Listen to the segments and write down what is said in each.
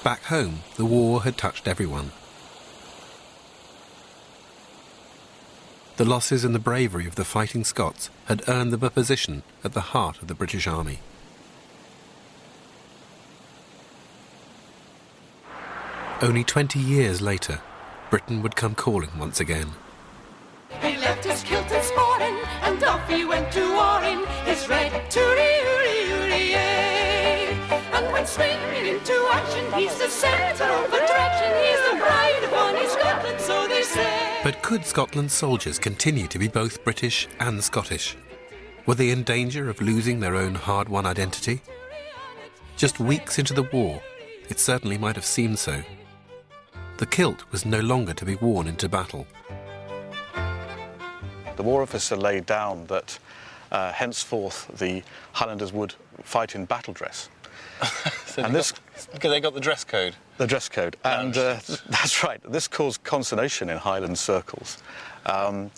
Back home, the war had touched everyone. The losses and the bravery of the fighting Scots had earned them a position at the heart of the British Army. Only 20 years later, Britain would come calling once again. He left his kilt and sporting, and off he went to warring, his red tooty-ooty-ooty-ay. And when swinging into action, he's the centre of attraction, he's the pride of bonny Scotland, so they say. But could Scotland's soldiers continue to be both British and Scottish? Were they in danger of losing their own hard-won identity? Just weeks into the war, it certainly might have seemed so. The kilt was no longer to be worn into battle. The War Officer laid down that henceforth the Highlanders would fight in battle dress. Because they got the dress code? The dress code. And that's right. This caused consternation in Highland circles. The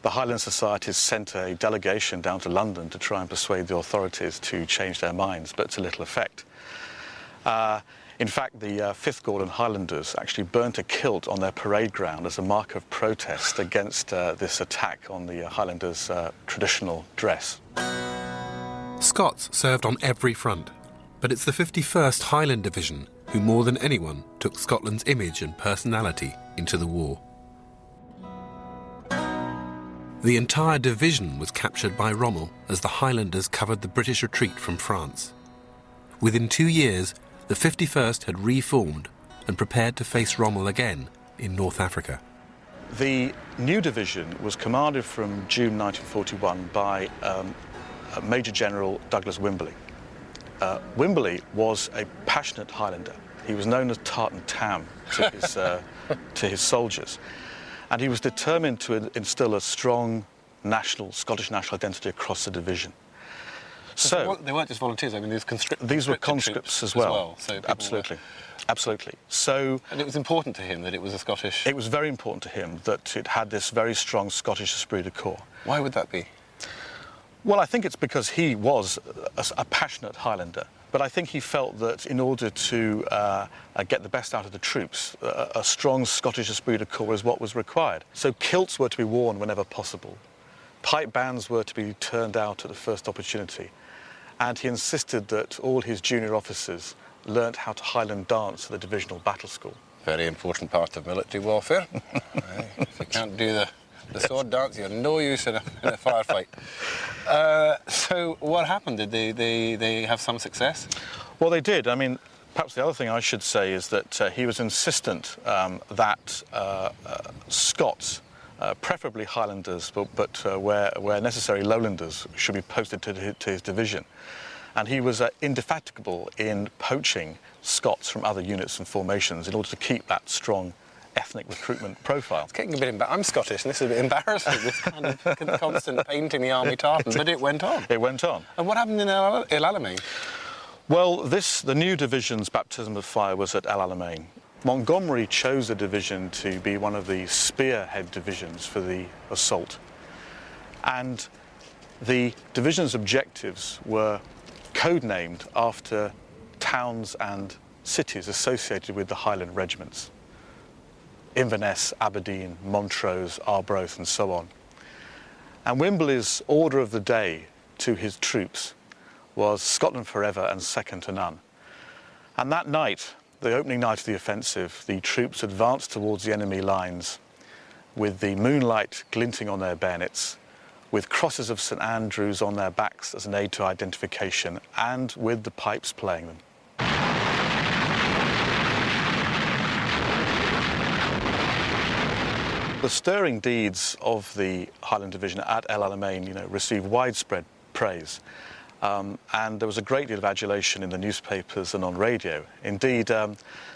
Highland Societies sent a delegation down to London to try and persuade the authorities to change their minds, but to little effect. In fact, the 5th Gordon Highlanders actually burnt a kilt on their parade ground as a mark of protest against this attack on the Highlanders' traditional dress. Scots served on every front, but it's the 51st Highland Division who more than anyone took Scotland's image and personality into the war. The entire division was captured by Rommel as the Highlanders covered the British retreat from France. Within 2 years, the 51st had reformed and prepared to face Rommel again in North Africa. The new division was commanded from June 1941 by Major General Douglas Wimberley. Wimberley was a passionate Highlander. He was known as Tartan Tam to his soldiers. And he was determined to instill a strong Scottish national identity across the division. So they weren't just volunteers. I mean, these were conscripts as well. So absolutely, absolutely. So, and it was important to him that it was a Scottish. It was very important to him that it had this very strong Scottish esprit de corps. Why would that be? Well, I think it's because he was a passionate Highlander. But I think he felt that in order to get the best out of the troops, a strong Scottish esprit de corps is what was required. So kilts were to be worn whenever possible. Pipe bands were to be turned out at the first opportunity. And he insisted that all his junior officers learnt how to Highland dance at the divisional battle school. Very important part of military warfare. If you can't do the sword dance, you're no use in a firefight. So what happened? Did they have some success? Well, they did. I mean, perhaps the other thing I should say is that he was insistent that Scots, preferably Highlanders, but where necessary Lowlanders, should be posted to his division. And he was indefatigable in poaching Scots from other units and formations in order to keep that strong ethnic recruitment profile. It's getting a bit I'm Scottish, and this is a bit embarrassing, this kind of constant painting the army tartan, but it went on. It went on. And what happened in El Alamein? Well, the new division's baptism of fire was at El Alamein. Montgomery chose the division to be one of the spearhead divisions for the assault. And the division's objectives were codenamed after towns and cities associated with the Highland regiments. Inverness, Aberdeen, Montrose, Arbroath, and so on. And Wimberley's order of the day to his troops was Scotland forever and second to none. And that night, the opening night of the offensive, the troops advanced towards the enemy lines with the moonlight glinting on their bayonets, with crosses of St Andrews on their backs as an aid to identification, and with the pipes playing them. The stirring deeds of the Highland Division at El Alamein, received widespread praise. And there was a great deal of adulation in the newspapers and on radio. Indeed,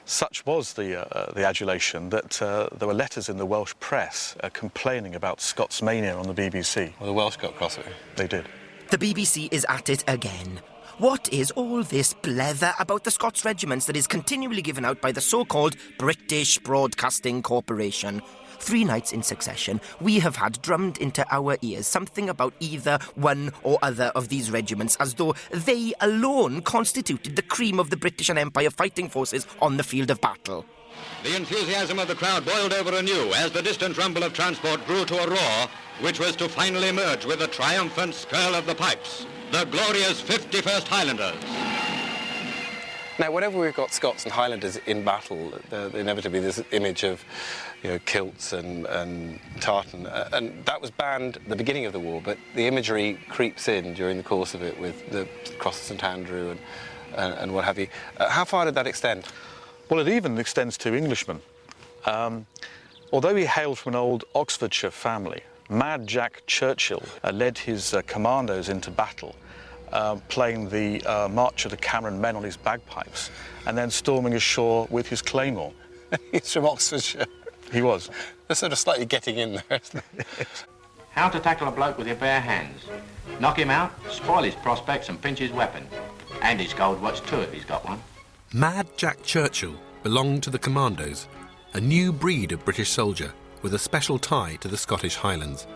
such was the adulation that there were letters in the Welsh press complaining about Scotsmania on the BBC. Well, the Welsh got cross with it. They did. The BBC is at it again. What is all this blether about the Scots regiments that is continually given out by the so-called British Broadcasting Corporation? 3 nights in succession, we have had drummed into our ears something about either one or other of these regiments, as though they alone constituted the cream of the British and Empire fighting forces on the field of battle. The enthusiasm of the crowd boiled over anew as the distant rumble of transport grew to a roar, which was to finally merge with the triumphant skirl of the pipes, the glorious 51st Highlanders. Now, whenever we've got Scots and Highlanders in battle, inevitably this image of, kilts and tartan, and that was banned at the beginning of the war, but the imagery creeps in during the course of it with the Cross of St Andrew and what have you. How far did that extend? Well, it even extends to Englishmen. Although he hailed from an old Oxfordshire family, Mad Jack Churchill led his commandos into battle, playing the March of the Cameron Men on his bagpipes, and then storming ashore with his claymore. He's from Oxfordshire. He was. They're sort of slightly getting in there, isn't it? How to tackle a bloke with your bare hands. Knock him out, spoil his prospects and pinch his weapon. And his gold watch too, if he's got one. Mad Jack Churchill belonged to the Commandos, a new breed of British soldier with a special tie to the Scottish Highlands.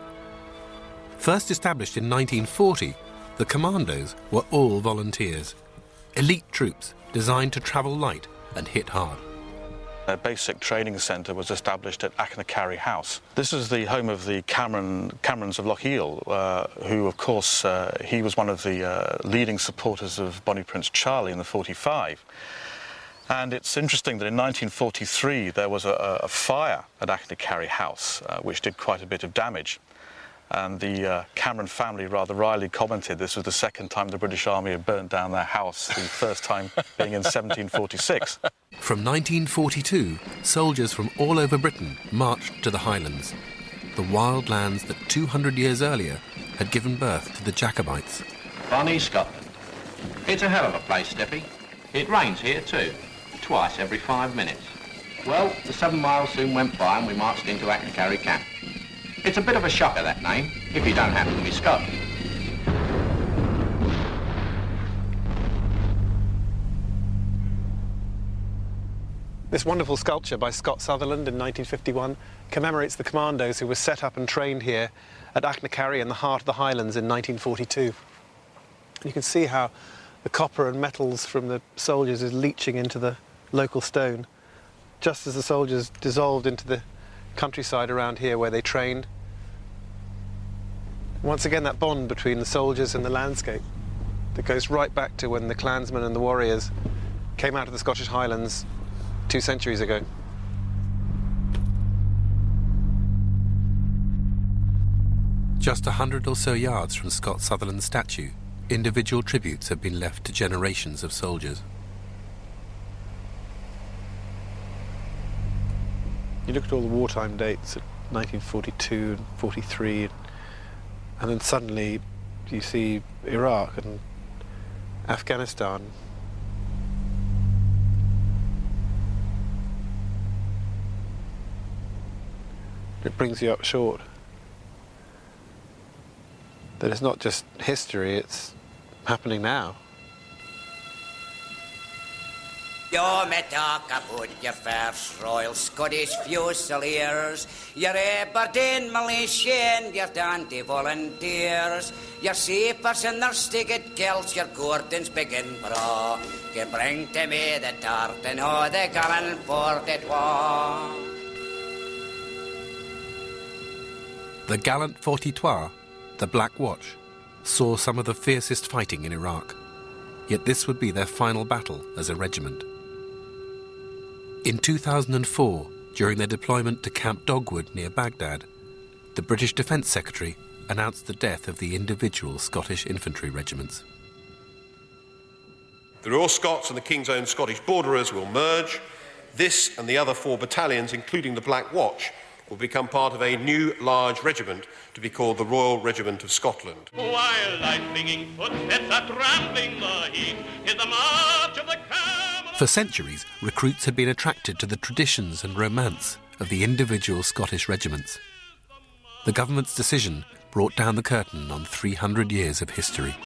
First established in 1940, the Commandos were all volunteers, elite troops designed to travel light and hit hard. A basic training centre was established at Achnacarry House. This is the home of the Camerons of Lochiel, who, of course, he was one of the leading supporters of Bonnie Prince Charlie in the 45. And it's interesting that in 1943 there was a fire at Achnacarry House, which did quite a bit of damage. And the Cameron family rather wryly commented this was the second time the British Army had burnt down their house, the first time being in 1746. From 1942, soldiers from all over Britain marched to the Highlands, the wild lands that 200 years earlier had given birth to the Jacobites. Bonnie, Scotland. It's a hell of a place, Steppy. It rains here too, twice every 5 minutes. Well, the 7 miles soon went by and we marched into Achnacarry camp. It's a bit of a shocker, that name, if you don't happen to be Scots. This wonderful sculpture by Scott Sutherland in 1951 commemorates the commandos who were set up and trained here at Achnacarry in the heart of the Highlands in 1942. And you can see how the copper and metals from the soldiers is leaching into the local stone, just as the soldiers dissolved into the countryside around here where they trained. Once again, that bond between the soldiers and the landscape that goes right back to when the clansmen and the warriors came out of the Scottish Highlands 2 centuries ago. Just 100 or so yards from Scott Sutherland's statue, individual tributes have been left to generations of soldiers. You look at all the wartime dates, 1942 and 43, and then suddenly you see Iraq and Afghanistan. It brings you up short. That it's not just history, it's happening now. You may talk about your first Royal Scottish Fusiliers, your Aberdeen Militia and your Dundee Volunteers, your Seepers and their Stiggit Celts, your Gordons begin bra. You bring to me the tartan o the gallant fort it was. The gallant 43, the Black Watch, saw some of the fiercest fighting in Iraq. Yet this would be their final battle as a regiment. In 2004, during their deployment to Camp Dogwood near Baghdad, the British Defence Secretary announced the death of the individual Scottish infantry regiments. The Royal Scots and the King's Own Scottish Borderers will merge. This and the other 4 battalions, including the Black Watch, will become part of a new large regiment to be called the Royal Regiment of Scotland. While I'm flinging footsteps are trampling the heat in the march of the camel. For centuries, recruits had been attracted to the traditions and romance of the individual Scottish regiments. The government's decision brought down the curtain on 300 years of history.